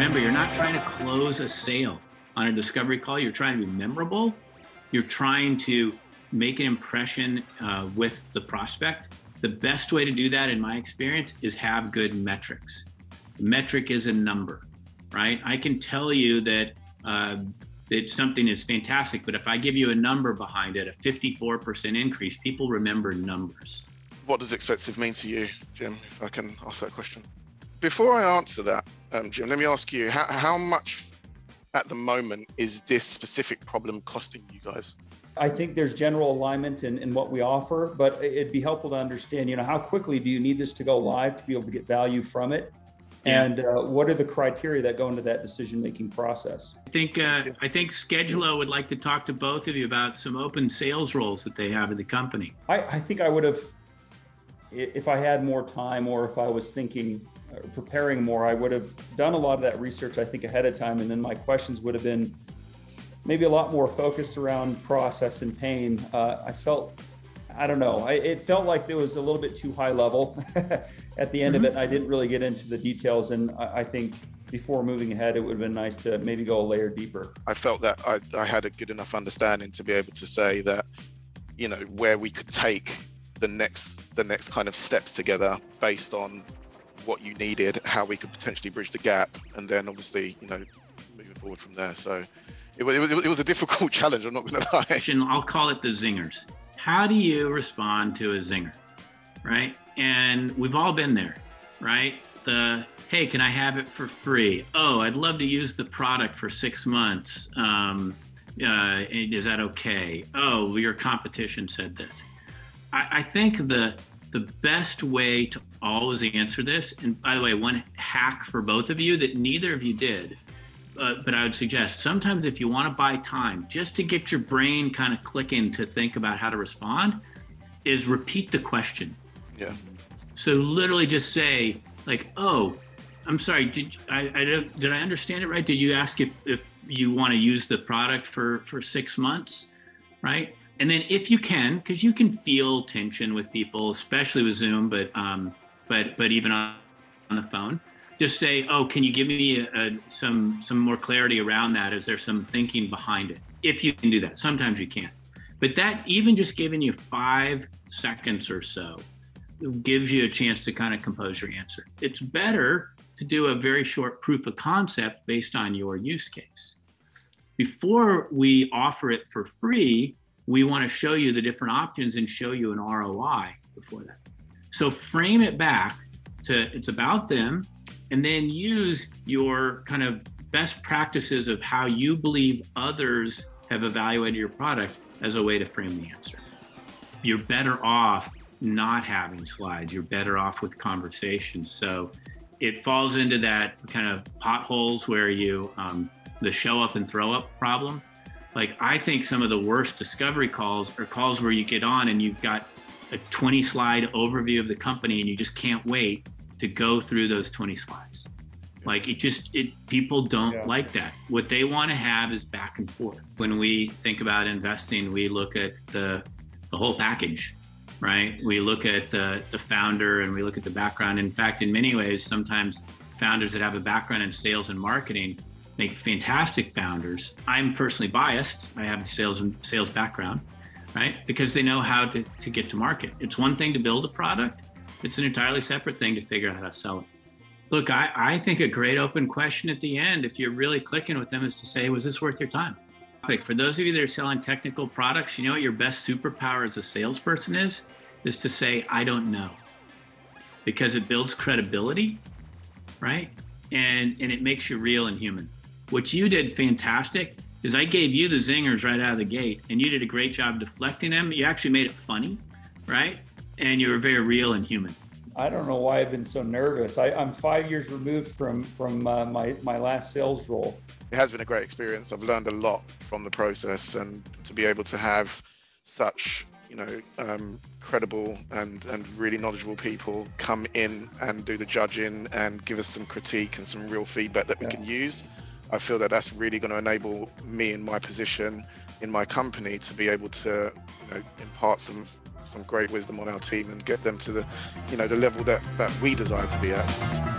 Remember, you're not trying to close a sale on a discovery call. You're trying to be memorable. You're trying to make an impression with the prospect. The best way to do that, in my experience, is have good metrics. The metric is a number, right? I can tell you that something is fantastic, but if I give you a number behind it, a 54% increase, people remember numbers. What does expensive mean to you, Jim, if I can ask that question? Before I answer that, Jim, let me ask you, how much at the moment is this specific problem costing you guys? I think there's general alignment in what we offer, but it'd be helpful to understand, how quickly do you need this to go live to be able to get value from it? Yeah. And what are the criteria that go into that decision-making process? I think Schedulo would like to talk to both of you about some open sales roles that they have in the company. I think I would have, if I had more time or if I was thinking, preparing more, I would have done a lot of that research, I think, ahead of time. And then my questions would have been maybe a lot more focused around process and pain. I felt it felt like there was a little bit too high level at the end of it. I didn't really get into the details. And I think before moving ahead, it would have been nice to maybe go a layer deeper. I felt that I had a good enough understanding to be able to say that, where we could take the next kind of steps together based on what you needed, how we could potentially bridge the gap, and then obviously, moving forward from there. So it was a difficult challenge, I'm not going to lie. I'll call it the zingers. How do you respond to a zinger, right? And we've all been there, right? Hey, can I have it for free? Oh, I'd love to use the product for 6 months. Is that okay? Oh, your competition said this. I think the best way to always answer this, and by the way, one hack for both of you that neither of you did, but I would suggest sometimes if you want to buy time just to get your brain kind of clicking to think about how to respond, is repeat the question. Yeah. So literally just say like, oh, I'm sorry, did I understand it right? Did you ask if you want to use the product for 6 months, right? And then if you can, because you can feel tension with people, especially with Zoom, but even on the phone, just say, oh, can you give me some more clarity around that? Is there some thinking behind it? If you can do that, sometimes you can't. But that even just giving you 5 seconds or so gives you a chance to kind of compose your answer. It's better to do a very short proof of concept based on your use case. Before we offer it for free, we want to show you the different options and show you an ROI before that. So frame it back to it's about them, and then use your kind of best practices of how you believe others have evaluated your product as a way to frame the answer. You're better off not having slides. You're better off with conversations. So it falls into that kind of potholes where you, the show up and throw up problem. Like, I think some of the worst discovery calls are calls where you get on and you've got a 20 slide overview of the company and you just can't wait to go through those 20 slides. Like people don't like that. What they want to have is back and forth. When we think about investing, we look at the whole package, right? We look at the founder and we look at the background. In fact, in many ways, sometimes founders that have a background in sales and marketing make fantastic founders. I'm personally biased. I have the sales background, right? Because they know how to get to market. It's one thing to build a product. It's an entirely separate thing to figure out how to sell it. Look, I think a great open question at the end, if you're really clicking with them, is to say, was this worth your time? For those of you that are selling technical products, you know what your best superpower as a salesperson is to say, I don't know. Because it builds credibility, right? And it makes you real and human. What you did fantastic is I gave you the zingers right out of the gate, and you did a great job deflecting them. You actually made it funny, right? And you were very real and human. I don't know why I've been so nervous. I'm 5 years removed from my last sales role. It has been a great experience. I've learned a lot from the process, and to be able to have such, credible and really knowledgeable people come in and do the judging and give us some critique and some real feedback that we can use. I feel that that's really going to enable me in my position in my company to be able to, impart some great wisdom on our team and get them to the level that we desire to be at.